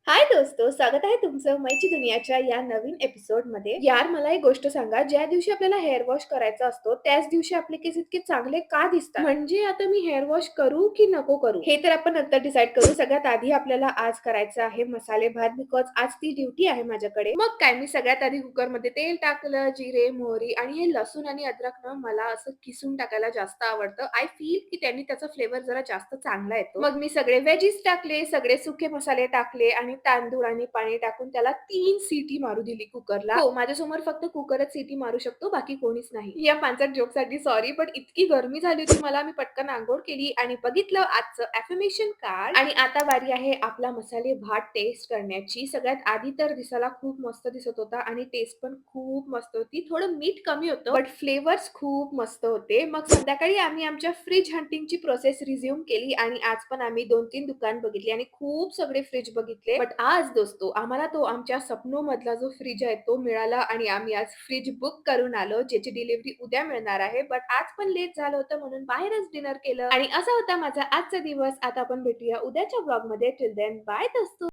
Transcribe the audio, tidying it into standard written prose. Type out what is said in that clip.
हाय दोस्तो, स्वागत आहे तुमचं मैची दुनियाच्या या नवीन एपिसोडमध्ये. यार मला एक गोष्ट सांगा, ज्या दिवशी आपल्याला हेअर वॉश करायचा असतो, त्याच दिवशी आपले केस इतके चांगले का दिसतात? म्हणजे आता मी हेअर वॉश करू की नको करू? हे तर आपण नंतर डिसाईड करू. सगळ्यात आधी आपल्याला आज करायचं आहे मसाले भात बिकॉज आज ती ड्युटी आहे माझ्याकडे. मग काय मी सगळ्यात आधी कुकरमध्ये तेल टाकलं, जिरे, मोहरी आणि हे लसूण आणि अद्रक ना मला असं किसून टाकायला जास्त आवडतं. आय फील की त्यांनी त्याचा फ्लेवर जरा जास्त चांगला येतो. मग मी सगळे व्हेजीस टाकले, सगळे सुके मसाले टाकले आणि तांदूळ आणि पाणी टाकून त्याला 3 सीटी मारू दिली कुकरला. हो, माझ्यासमोर फक्त कुकरच सीटी मारू शकतो, बाकी कोणीच नाही. या पांचट जोकसाठी सॉरी, पण इतकी गरमी झाली होती मला, मी पटकन अंघोळ केली आणि बघितलं आजचं अफर्मेशन कार्ड. आणि आता वारी आहे आपला मसाले भात टेस्ट करण्याची. सगळ्यात आधी तर दिसायला खूप मस्त दिसत होता आणि टेस्ट पण खूप मस्त होती. थोडं मीठ कमी होतं, बट फ्लेवर्स खूप मस्त होते. मग संध्याकाळी आम्ही आमच्या फ्रिज हंटिंगची प्रोसेस रिझ्यूम केली आणि आज पण आम्ही 2-3 दुकान बघितली आणि खूप सगळे फ्रिज बघितले. बट आज दोस्तो आम्हाला तो आमच्या स्वप्नमधला जो फ्रिज आहे तो मिळाला आणि आम्ही आज फ्रिज बुक करून आलो, ज्याची डिलिव्हरी उद्या मिळणार आहे. बट आज पण लेट झालं होतं म्हणून बाहेरच डिनर केलं आणि असा होता माझा आजचा दिवस. आता आपण भेटूया उद्याच्या ब्लॉगमध्ये. टिल देन बाय दोस्तो.